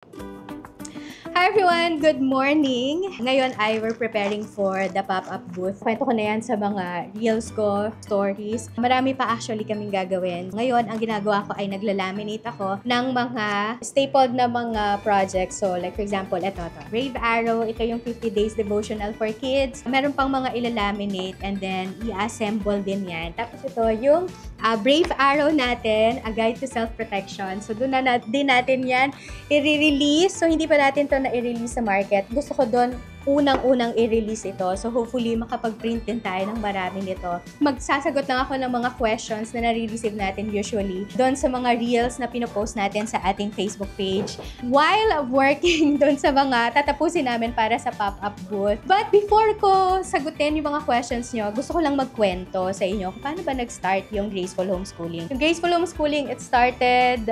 Hi everyone! Good morning! Ngayon ay we're preparing for the pop-up booth. Kwento ko na yan sa mga reels ko, stories. Marami pa actually kaming gagawin. Ngayon, ang ginagawa ko ay naglalaminate ako ng mga stapled na mga projects. So like for example, ito. Brave Arrow, ito yung 50 days devotional for kids. Meron pang mga ilalaminate and then i-assemble din yan. Tapos ito yung Brave Arrow natin, A Guide to Self-Protection. So doon na din natin yan i-release. So hindi pa natin to na i-release sa market. Gusto ko doon unang-unang i-release ito. So hopefully makapag-print din tayo ng marami nito. Magsasagot lang ako ng mga questions na nare-receive natin usually doon sa mga reels na pinopost natin sa ating Facebook page while working doon sa mga tatapusin namin para sa pop-up booth. But before ko sagutin yung mga questions nyo, gusto ko lang magkwento sa inyo kung paano ba nag-start yung Graceful Homeschooling. Yung Graceful Homeschooling, it started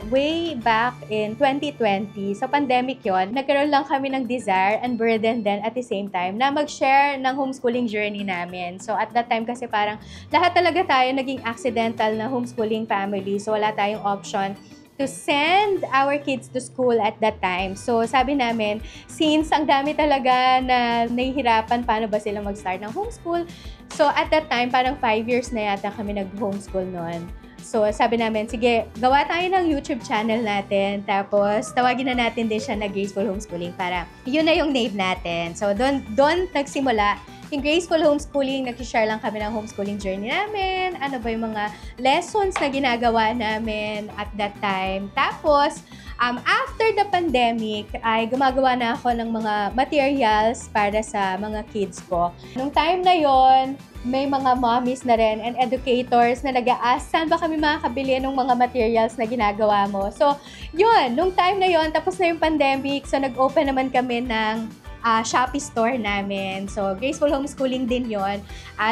way back in 2020. So pandemic yon, nagkaroon lang kami ng desire and burden then at the same time na mag-share ng homeschooling journey namin. So at that time kasi parang lahat talaga tayo naging accidental na homeschooling family. So wala tayong option to send our kids to school at that time. So sabi namin, since ang dami talaga na nahihirapan paano ba sila mag-start ng homeschool. So at that time, parang 5 years na yata kami nag-homeschool noon. So, sabi namin, sige, gawa tayo ng YouTube channel natin. Tapos, tawagin na natin din siya na Graceful Homeschooling para yun na yung name natin. So, doon nagsimula yung Graceful Homeschooling. Nag-share lang kami ng homeschooling journey namin. Ano ba yung mga lessons na ginagawa namin at that time. Tapos, after the pandemic, ay gumagawa na ako ng mga materials para sa mga kids ko. Nung time na yon, may mga mommies na rin and educators na nag-a-ask, saan ba kami makakabili ng mga materials na ginagawa mo? So, yun, nung time na yon, tapos na yung pandemic, so nag-open naman kami ng Shopee store namin. So, Graceful Homeschooling din yon.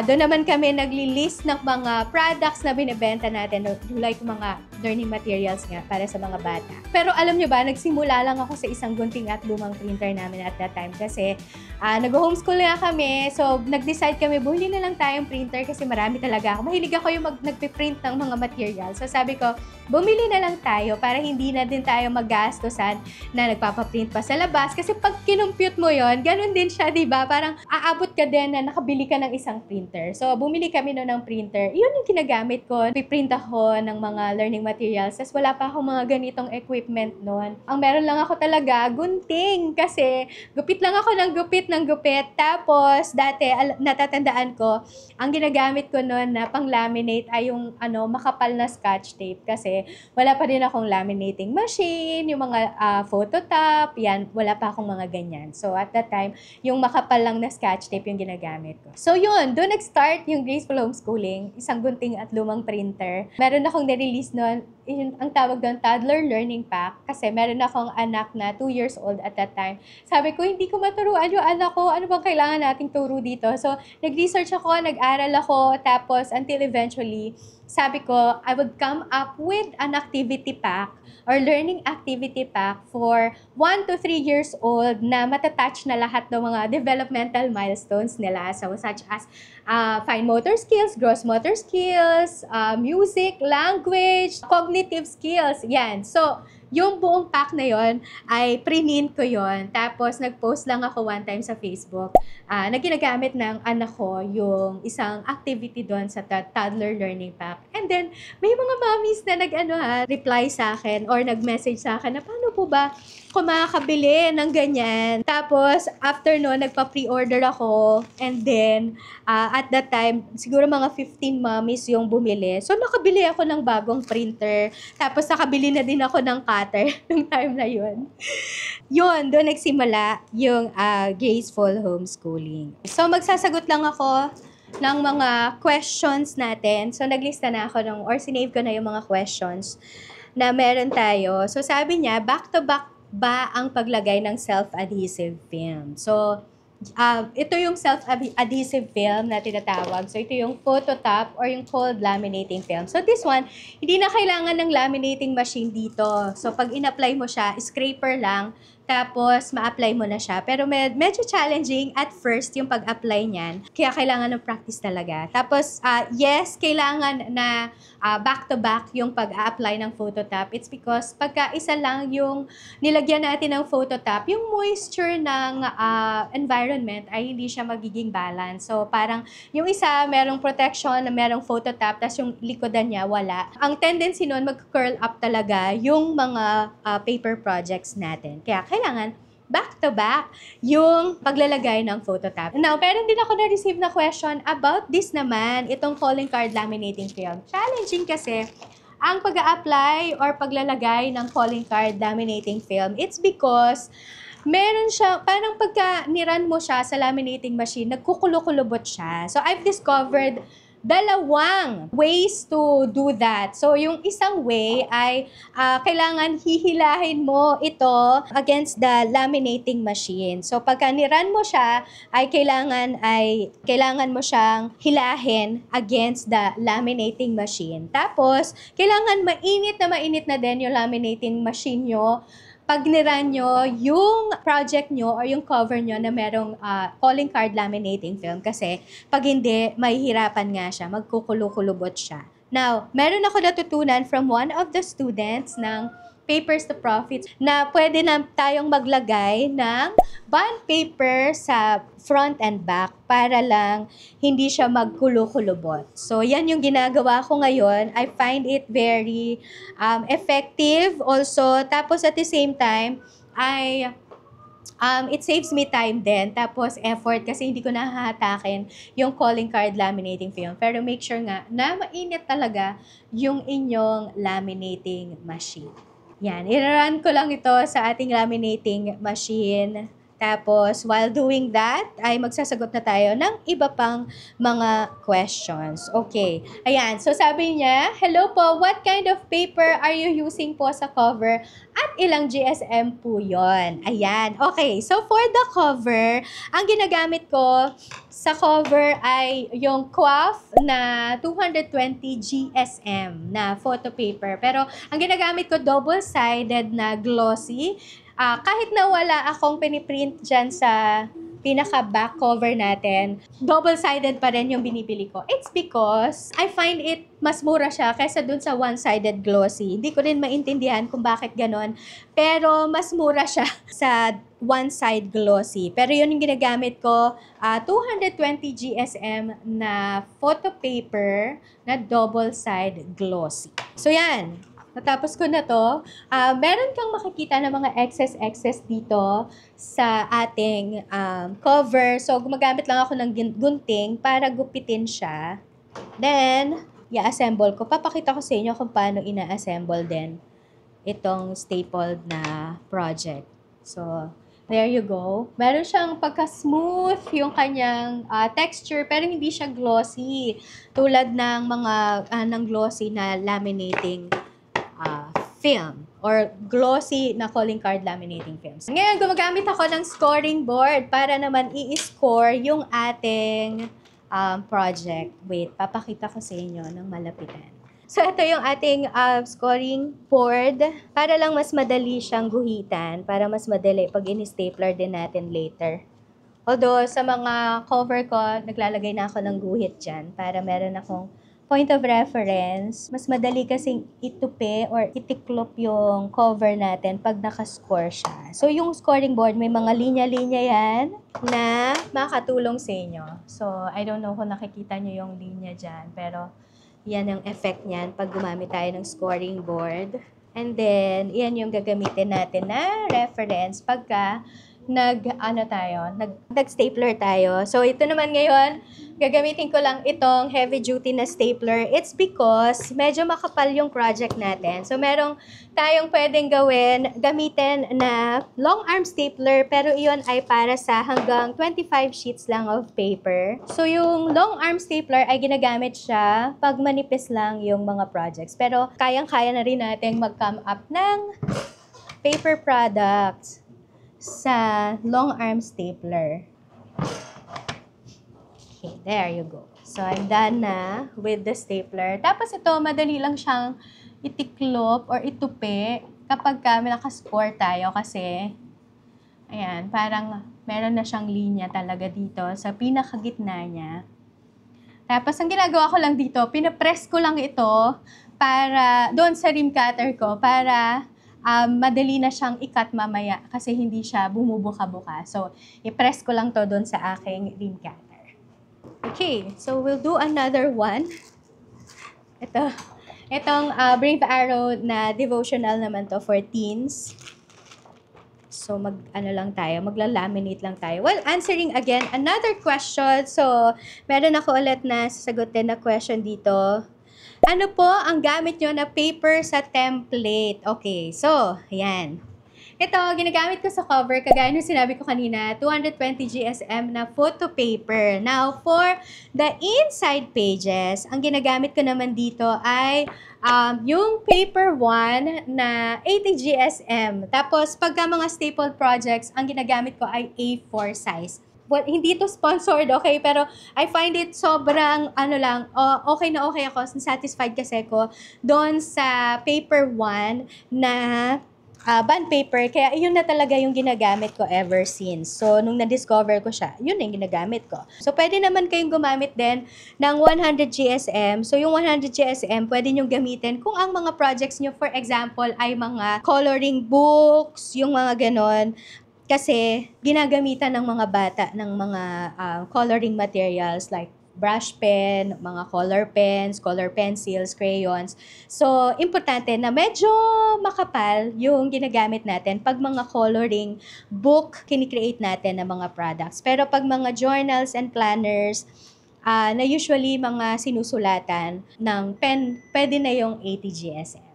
Doon naman kami nagli-list ng mga products na binibenta natin, like mga learning materials nga para sa mga bata. Pero alam nyo ba, nagsimula lang ako sa isang gunting at lumang printer namin at that time kasi nag-homeschool na kami. So, nag-decide kami, bumili na lang tayong printer kasi marami talaga ako. Mahilig ako yung nagpiprint ng mga materials. So, sabi ko, bumili na lang tayo para hindi na din tayo maggastosan na nagpapaprint pa sa labas. Kasi pag kinumpute mo yon, ganun din siya, diba? Parang aabot ka din na nakabili ka ng isang printer. So, bumili kami noon ng printer. Yun yung ginagamit ko. Piprint ako ng mga learning materials. Tapos wala pa akong mga ganitong equipment noon. Ang meron lang ako talaga, gunting. Kasi gupit lang ako ng gupit. Tapos, dati, natatandaan ko, ang ginagamit ko noon na pang-laminate ay yung makapal na scotch tape. Kasi wala pa rin akong laminating machine, yung mga phototop, yan, wala pa akong mga ganyan. So, at that time, yung makapal lang na scotch tape yung ginagamit ko. So, yun, doon nag-start yung Graceful Homeschooling, isang gunting at lumang printer. Meron akong nirelease noon, ang tawag doon, Toddler Learning Pack. Kasi meron akong anak na 2 years old at that time. Sabi ko, hindi ko maturuan yung anak ko. Ano bang kailangan nating turo dito? So, nag-research ako, nag-aral ako, tapos until eventually, sabi ko, I would come up with an activity pack or learning activity pack for 1 to 3 years old na matatouch na lahat ng mga developmental milestones nila. So, such as fine motor skills, gross motor skills, music, language, cognitive skills. Yan. So, yung buong pack na yon ay print ko yon. Tapos, nag-post lang ako one time sa Facebook na ginagamit ng anak ko yung isang activity doon sa Toddler Learning Pack. And then, may mga mommies na reply sa akin or nag-message sa akin na paano po ba kung makakabili ng ganyan. Tapos, after no, nagpa-pre-order ako. And then, at that time, siguro mga 15 mommies yung bumili. So, nakabili ako ng bagong printer. Tapos, nakabili na din ako ng cutter nung time na yun. Yun, doon nagsimula yung Graceful Homeschooling. So, magsasagot lang ako ng mga questions natin. So, naglista na ako or sinave ko na yung mga questions na meron tayo. So, sabi niya, back-to-back ba ang paglagay ng self-adhesive film? So, ito yung self-adhesive film na tinatawag. So, ito yung phototop or yung cold laminating film. So, this one, hindi na kailangan ng laminating machine dito. So, pag in-apply mo siya, scraper lang, tapos ma-apply mo na siya. Pero medyo challenging at first yung pag-apply niyan. Kaya kailangan ng practice talaga. Tapos, yes, kailangan na back-to-back yung pag-a-apply ng Phototap. It's because pagka isa lang yung nilagyan natin ng Phototap, yung moisture ng environment ay hindi siya magiging balance. So, parang yung isa, merong protection, merong Phototap, tapos yung likodan niya, wala. Ang tendency nun, mag-curl up talaga yung mga paper projects natin. Kaya kailangan back-to-back yung paglalagay ng Phototap. Now, meron din ako na-receive na question about this naman, itong calling card laminating film. Challenging kasi ang pag-a-apply or paglalagay ng calling card laminating film. It's because meron siya, parang pagka niran mo siya sa laminating machine, nagkukulo-kulubot siya. So, I've discovered dalawang ways to do that. So, yung isang way ay kailangan hihilahin mo ito against the laminating machine. So, pagka niran mo siya, ay kailangan mo siyang hilahin against the laminating machine. Tapos, kailangan mainit na din yung laminating machine nyo pag niran nyo yung project nyo or yung cover nyo na merong calling card laminating film kasi pag hindi, mahihirapan nga siya, magkukulo-kulubot siya. Now, meron ako natutunan from one of the students ng Papers to Profits na pwede na tayong maglagay ng bond paper sa front and back para lang hindi siya magkulo-kulubot. So, yan yung ginagawa ko ngayon. I find it very effective also. Tapos at the same time, it saves me time din. Tapos effort kasi hindi ko nahahatakin yung calling card laminating film. Pero make sure nga na mainit talaga yung inyong laminating machine. Yan, i-run ko lang ito sa ating laminating machine. Tapos, while doing that, ay magsasagot na tayo ng iba pang mga questions. Okay. Ayan. So, sabi niya, hello po, what kind of paper are you using po sa cover? At ilang GSM po yon? Ayan. Okay. So, for the cover, ang ginagamit ko sa cover ay yung QUAF na 220 GSM na photo paper. Pero, ang ginagamit ko, double-sided na glossy. Kahit na wala akong piniprint dyan sa pinaka-back cover natin, double-sided pa rin yung binibili ko. It's because I find it mas mura siya kaysa dun sa one-sided glossy. Hindi ko rin maintindihan kung bakit ganon. Pero mas mura siya sa one-side glossy. Pero yun yung ginagamit ko, 220 GSM na photo paper na double-side glossy. So yan. Natapos ko na to. Meron kang makikita ng mga excess dito sa ating cover. So, gumagamit lang ako ng gunting para gupitin siya. Then, i-assemble ko. Papakita ko sa inyo kung paano ina-assemble din itong stapled na project. So, there you go. Meron siyang pagka-smooth yung kanyang texture, pero hindi siya glossy. Tulad ng mga ng glossy na laminating film or glossy na calling card laminating films. Ngayon, gumagamit ako ng scoring board para naman i-score yung ating project. Wait, papakita ko sa inyo ng malapitan. So, ito yung ating scoring board para lang mas madali siyang guhitan, para mas madali pag in-stapler din natin later. Although, sa mga cover ko, naglalagay na ako ng guhit dyan para meron akong point of reference. Mas madali kasing itupi or itiklop yung cover natin pag nakascore siya. So, yung scoring board, may mga linya-linya yan na makatulong sa inyo. So, I don't know kung nakikita nyo yung linya dyan, pero yan ang effect niyan pag gumamit tayo ng scoring board. And then, yan yung gagamitin natin na reference pagka nag-stapler tayo. So, ito naman ngayon, gagamitin ko lang itong heavy duty na stapler. It's because medyo makapal yung project natin. So, merong tayong pwedeng gamitin na long arm stapler, pero iyon ay para sa hanggang 25 sheets lang of paper. So, yung long arm stapler ay ginagamit siya pag manipis lang yung mga projects. Pero, kayang-kaya na rin natin mag-come up ng paper products sa long arm stapler. Okay, there you go. So, I'm done na with the stapler. Tapos ito, madali lang siyang itiklop or itupi kapag nakascore tayo kasi Ayan, parang meron na siyang linya talaga dito sa pinakagitna niya. Tapos, ang ginagawa ko lang dito, pinapress ko lang ito para, doon sa rim cutter ko, para madali na siyang i-cut mamaya kasi hindi siya bumubuka-buka. So, i-press ko lang to doon sa aking rim cutter. Okay, so we'll do another one. Itong Brave Arrow na devotional naman to for teens. So, magla-laminate lang tayo. Well, answering again another question. So, meron ako ulit na sasagutin na question dito. Ano po ang gamit nyo na paper sa template? Okay, so, ayan. Ito, ginagamit ko sa cover, kagaya nung sinabi ko kanina, 220 GSM na photo paper. Now, for the inside pages, ang ginagamit ko naman dito ay yung paper 1 na 80 GSM. Tapos, pagka mga staple projects, ang ginagamit ko ay A4 size. Well, hindi to sponsored, okay? Pero I find it sobrang, okay na okay ako, satisfied kasi ko doon sa paper 1 na bond paper, kaya yun na talaga yung ginagamit ko ever since. So, nung na-discover ko siya, yun na yung ginagamit ko. So, pwede naman kayong gumamit din ng 100 GSM. So, yung 100 GSM, pwede nyo gamitin kung ang mga projects nyo, for example, ay mga coloring books, yung mga ganon. Kasi, ginagamitan ng mga bata ng mga coloring materials like brush pen, mga color pens, color pencils, crayons. So, importante na medyo makapal yung ginagamit natin pag mga coloring book kinikreate natin ng mga products. Pero pag mga journals and planners, na usually mga sinusulatan ng pen, pwede na yung 80 GSM.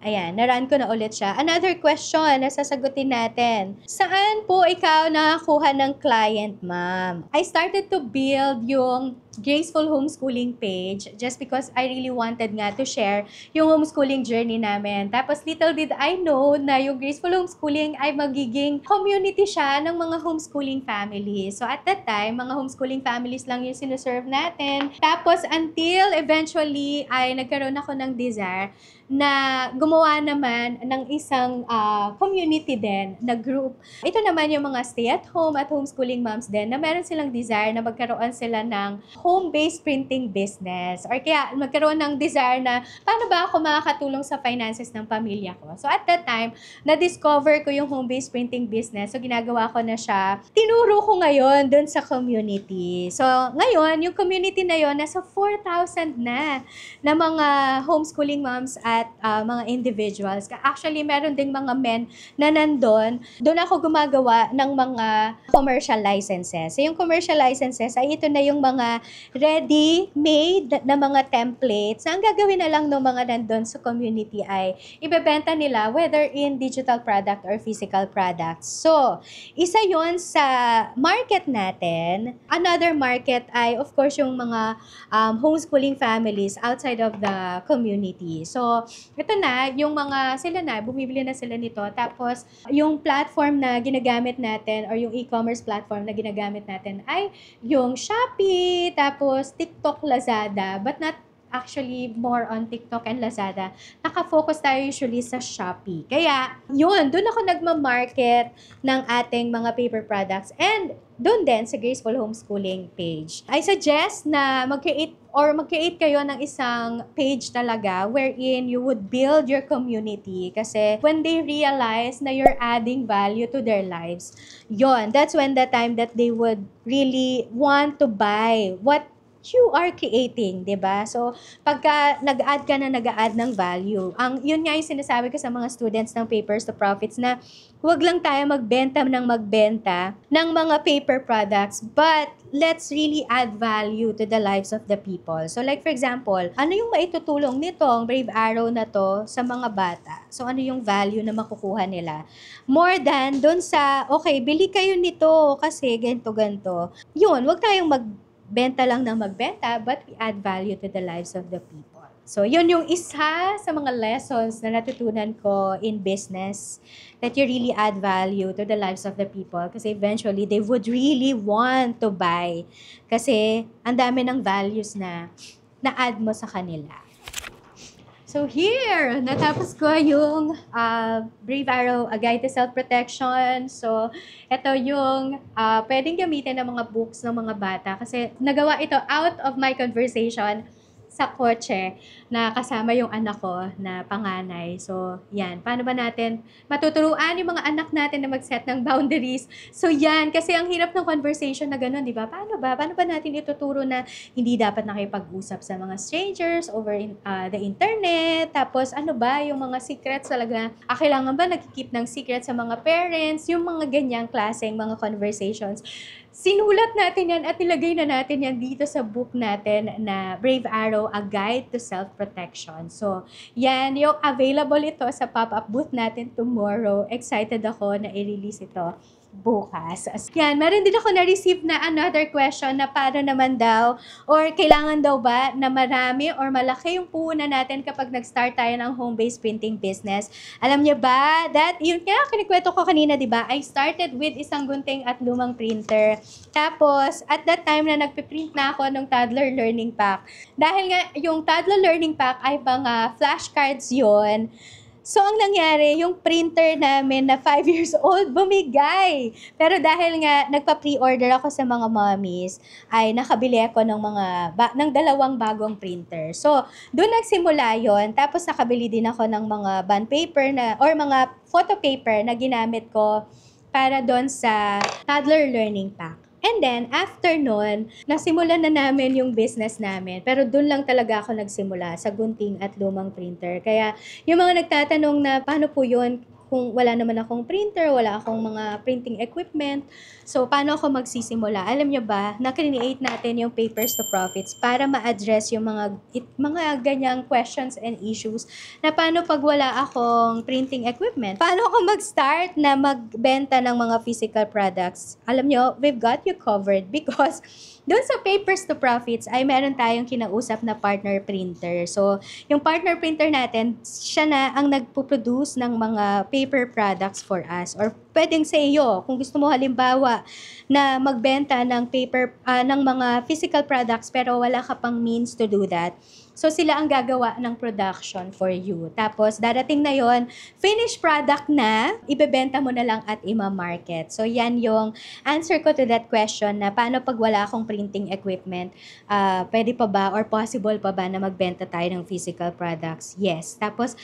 Ayan, na-run ko na ulit siya. Another question na sasagutin natin. Saan po ikaw nakakuha ng client, ma'am? I started to build yung Graceful Homeschooling page just because I really wanted nga to share yung homeschooling journey namin. Tapos little did I know na yung Graceful Homeschooling ay magiging community siya ng mga homeschooling families. So at that time, mga homeschooling families lang yung sinuserve natin. Tapos until eventually ay nagkaroon ako ng desire na gumawa naman ng isang community din na group. Ito naman yung mga stay-at-home at homeschooling moms din na meron silang desire na magkaroon sila ng home-based printing business. Or kaya magkaroon ng desire na paano ba ako makakatulong sa finances ng pamilya ko. So at that time, na-discover ko yung home-based printing business. So ginagawa ko na siya. Tinuro ko ngayon dun sa community. So ngayon, yung community na yon nasa 4,000 na mga homeschooling moms at mga individuals. Actually, meron ding mga men na nandun. Doon ako gumagawa ng mga commercial licenses. So yung commercial licenses ay ito na yung mga ready-made na mga templates na ang gagawin na lang ng mga nandun sa community ay ibebenta nila whether in digital product or physical products. So, isa yon sa market natin. Another market ay of course yung mga homeschooling families outside of the community. So, ito na, yung mga sila na, bumibili na sila nito. Tapos, yung platform na ginagamit natin or yung e-commerce platform na ginagamit natin ay yung Shopee, tapos TikTok, Lazada, but not actually more on TikTok and Lazada. Naka-focus tayo usually sa Shopee. Kaya, yun, doon ako nagma-market ng ating mga paper products and doon din sa Graceful Homeschooling page. I suggest na mag-create kayo ng isang page talaga wherein you would build your community kasi when they realize na you're adding value to their lives, that's when the time that they would really want to buy what you are creating, 'di ba? So, pagka nag-add ka na nag-add ng value, yun nga yung sinasabi ko sa mga students ng Papers to Profits na huwag lang tayo magbenta ng mga paper products, but let's really add value to the lives of the people. So, like for example, ano yung maitutulong nitong Brave Arrow na to sa mga bata? So, ano yung value na makukuha nila? More than dun sa, okay, bili kayo nito kasi ganito. Yun, huwag tayong magbenta lang ng magbenta, but we add value to the lives of the people. So, yun yung isa sa mga lessons na natutunan ko in business, that you really add value to the lives of the people kasi eventually they would really want to buy kasi ang dami ng values na na-add mo sa kanila. So here, natapos ko yung Brave Arrow, A Guide to Self-Protection. So ito yung pwedeng gamitin ng mga books ng mga bata kasi nagawa ito out of my conversation sa kotse na kasama yung anak ko na panganay. So, yan. Paano ba natin matuturuan yung mga anak natin na mag-set ng boundaries? So, yan. Kasi ang hirap ng conversation na gano'n, di ba? Paano ba? Paano ba natin ituturo na hindi dapat nakipag-usap sa mga strangers over the internet? Tapos, ano ba yung mga secrets talaga? Kailangan ba nagkikip ng secrets sa mga parents? Yung mga ganyang klaseng mga conversations. Sinulat natin yan at ilagay na natin yan dito sa book natin na Brave Arrow, A Guide to Self-Protection. So, yan, yung available ito sa pop-up booth natin tomorrow. Excited ako na i-release ito bukas. Yan, meron din ako na-receive na another question na para naman daw or kailangan daw ba na marami or malaki yung puhunan natin kapag nag-start tayo ng home-based printing business. Alam niyo ba, yun kaya kinikwento ko kanina, di ba? I started with isang gunting at lumang printer. Tapos, at that time na nagpiprint na ako ng toddler learning pack. Dahil nga, yung toddler learning pack ay mga flashcards yon. So, ang nangyari, yung printer namin na 5 years old, bumigay. Pero dahil nga, nagpa-pre-order ako sa mga mommies, ay nakabili ako ng ng 2 bagong printer. So, doon nagsimula yon. Tapos, nakabili din ako ng mga bond paper or mga photo paper na ginamit ko para doon sa toddler learning pack. And then, after nun, nasimulan na namin yung business namin. Pero dun lang talaga ako nagsimula sa gunting at lumang printer. Kaya yung mga nagtatanong na paano po yun, kung wala naman akong printer, wala akong mga printing equipment, so paano ako magsisimula? Alam nyo ba, na-create natin yung Papers to Profits para ma-address yung mga ganyang questions and issues na paano pag wala akong printing equipment? Paano ako mag-start na magbenta ng mga physical products? Alam nyo, we've got you covered because doon sa Papers to Profits ay meron tayong kinausap na partner printer. So, yung partner printer natin, siya na ang nagpo-produce ng mga paper products for us. Or pwedeng sa iyo, kung gusto mo halimbawa na magbenta ng ng mga physical products pero wala ka pang means to do that. So, sila ang gagawa ng production for you. Tapos, darating na yon, finished product na, ibebenta mo na lang at ima-market. So, yan yung answer ko to that question na paano pag wala akong printing equipment, pwede pa ba or possible pa ba na magbenta tayo ng physical products? Yes. Tapos,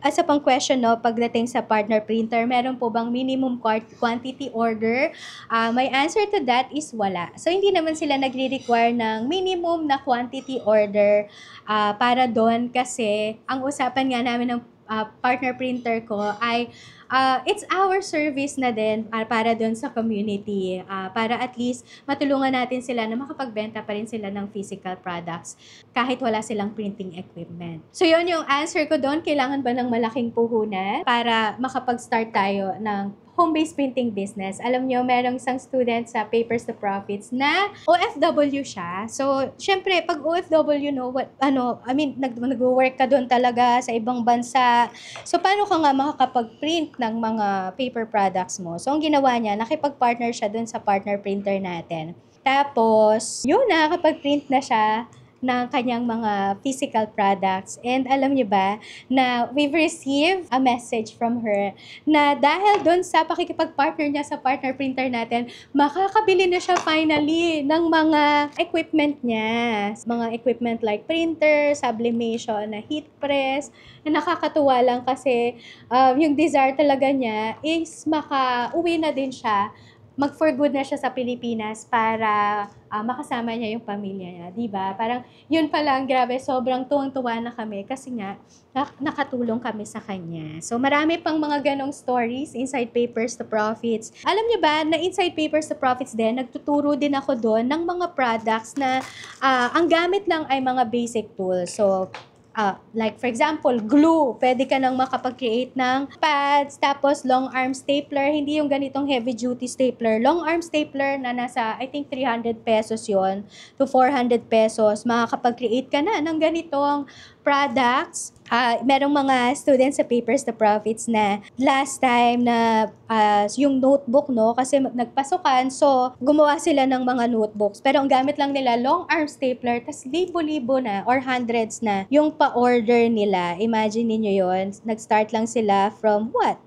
isa pang question, no, pagdating sa partner printer, meron po bang minimum quantity order? My answer to that is wala. So, hindi naman sila nagre-require ng minimum na quantity order para doon kasi ang usapan nga namin ng partner printer ko ay it's our service na din para doon sa community para at least matulungan natin sila na makapagbenta pa rin sila ng physical products kahit wala silang printing equipment. So yun yung answer ko doon. Kailangan ba ng malaking puhunan para makapag-start tayo ng home-based printing business? Alam nyo, merong isang student sa Papers to Profits na OFW siya. So, syempre, pag OFW, nag-work ka doon talaga sa ibang bansa. So, paano ka nga makakapag-print ng mga paper products mo? So, ang ginawa niya, nakipag-partner siya doon sa partner printer natin. Tapos, yun, nakakapag-print na siya ng kanyang mga physical products. And alam niyo ba na we've received a message from her na dahil doon sa pakikipag-partner niya sa partner printer natin, makakabili na siya finally ng mga equipment niya. Mga equipment like printer, sublimation, na heat press. Na nakakatuwa lang kasi yung desire talaga niya is makauwi na din siya, mag-for good na siya sa Pilipinas para makasama niya yung pamilya niya, di ba? Parang yun pa lang, grabe, sobrang tuwang-tuwa na kami kasi nga nakatulong kami sa kanya. So marami pang mga ganong stories inside Papers to Profits. Alam niyo ba na inside Papers to Profits din, nagtuturo din ako doon ng mga products na ang gamit lang ay mga basic tools. So like for example, glue. Pwede ka nang makapag-create ng pads, tapos long arm stapler, hindi yung ganitong heavy duty stapler. Long arm stapler na nasa, I think 300 pesos yon to 400 pesos. Makakapag-create ka na ng ganitong products. Merong mga students sa Papers to Profits na last time na yung notebook, no? Kasi nagpasukan, so gumawa sila ng mga notebooks. Pero ang gamit lang nila, long arm stapler, tas libo-libo na or hundreds na yung pa-order nila. Imagine niyo yon. Nag-start lang sila from what?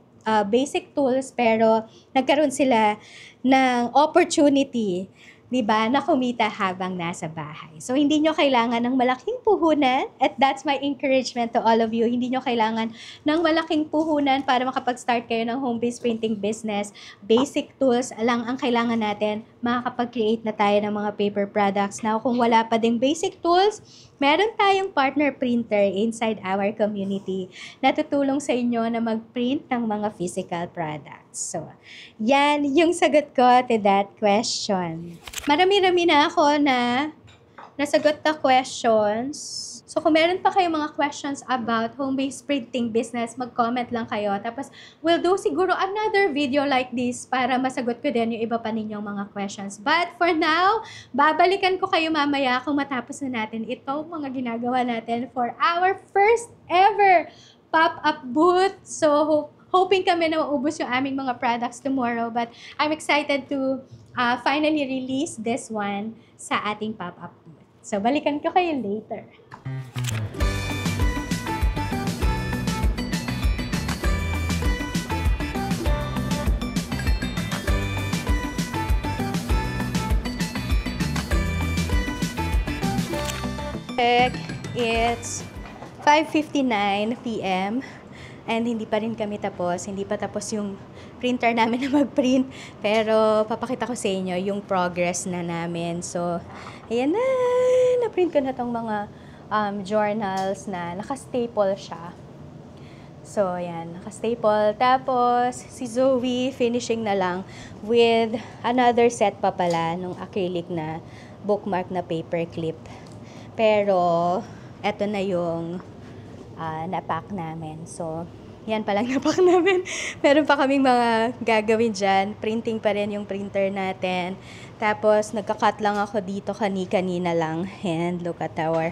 Basic tools, pero nagkaroon sila ng opportunity, 'di ba, na kumita habang nasa bahay. So, hindi nyo kailangan ng malaking puhunan, at that's my encouragement to all of you. Hindi nyo kailangan ng malaking puhunan para makapag-start kayo ng home-based printing business. Basic tools lang ang kailangan natin. Makakapag-create na tayo ng mga paper products. Now, kung wala pa ding basic tools, meron tayong partner printer inside our community na tutulong sa inyo na mag-print ng mga physical products. So, yan yung sagot ko to that question. Marami-rami na ako na nasagot na questions. So, kung meron pa kayong mga questions about home-based printing business, mag-comment lang kayo. Tapos, we'll do siguro another video like this para masagot ko din yung iba pa ninyong mga questions. But for now, babalikan ko kayo mamaya kung matapos na natin itong mga ginagawa natin for our first ever pop-up booth. So, hoping kami na maubos yung aming mga products tomorrow. But I'm excited to finally release this one sa ating pop-up booth. So, balikan ko kayo later. It's 5:59 p.m. and hindi pa rin kami tapos. Hindi pa tapos yung printer namin na mag-print. Pero papakita ko sa inyo yung progress na namin. So, ayan na. Na-print ko na tong mga journals na naka-staple siya. So, ayan. Naka-staple. Tapos, si Zoe finishing na lang with another set pa pala nung acrylic na bookmark na paper clip. Pero, eto na yung na-pack namin. So, yan palang na-pack namin. Meron pa kaming mga gagawin dyan. Printing pa rin yung printer natin. Tapos, nagka-cut lang ako dito kanina lang. And look at our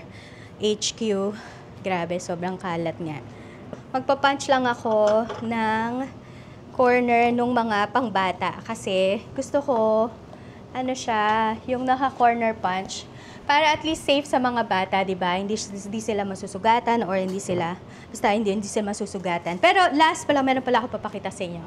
HQ. Grabe, sobrang kalat nga. Magpa-punch lang ako ng corner nung mga pangbata. Kasi, gusto ko, ano siya, yung naka-corner punch. Para at least safe sa mga bata, di ba? Hindi sila masusugatan or hindi sila masusugatan. Pero last pala, meron pala ako papakita sa inyo.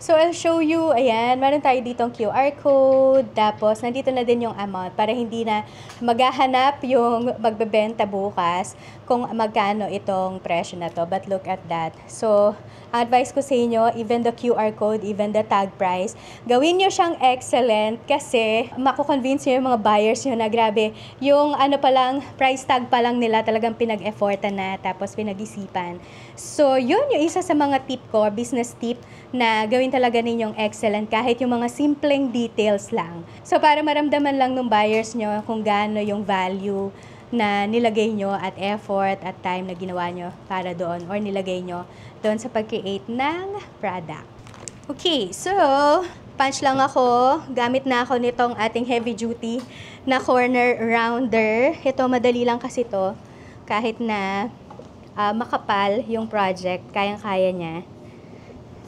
So, I'll show you, ayan, meron tayo ditong QR code, tapos nandito na din yung amount para hindi na maghahanap yung magbebenta bukas kung magkano itong presyo na to. But look at that. So, advice ko sa inyo, even the QR code, even the tag price, gawin nyo siyang excellent kasi makukonvince nyo yung mga buyers nyo na grabe, yung ano palang, price tag pa lang nila talagang pinag-effortan na tapos pinag-isipan. So, yun yung isa sa mga tip ko, business tip, na gawin talaga ninyong excellent kahit yung mga simpleng details lang. So, para maramdaman lang ng buyers nyo kung gaano yung value na nilagay nyo at effort at time na ginawa nyo para doon or nilagay nyo doon sa pag-create ng product. Okay, so, punch lang ako. Gamit na ako nitong ating heavy duty na corner rounder. Ito, madali lang kasi to. Kahit na makapal yung project, kayang-kaya niya.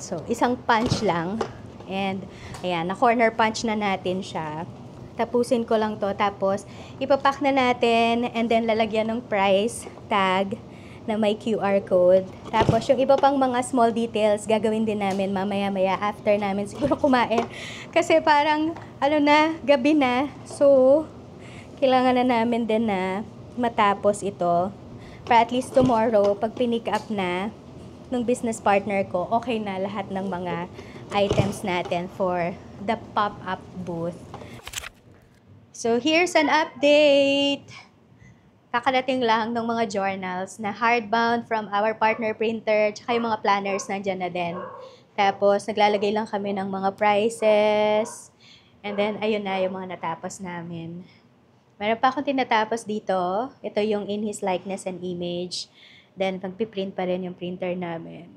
So, isang punch lang. And, ayan, na-corner punch na natin siya. Tapusin ko lang to. Tapos, ipapack na natin. And then, lalagyan ng price tag na may QR code. Tapos, yung iba pang mga small details, gagawin din namin mamaya-maya after namin siguro kumain. Kasi parang, gabi na. So, kailangan na namin din na matapos ito. Para at least tomorrow, pag pinick up na, ng business partner ko, okay na lahat ng mga items natin for the pop-up booth. So, here's an update. Kakadating lang ng mga journals na hardbound from our partner printer, tsaka yung mga planners nandyan na din. Tapos, naglalagay lang kami ng mga prices. And then, ayun na yung mga natapos namin. Meron pa akong tinatapos dito. Ito yung in his likeness and image. Then, magpiprint pa rin yung printer namin.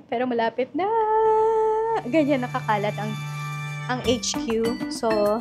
Pero malapit na. Ganyan nakakalat ang HQ. So,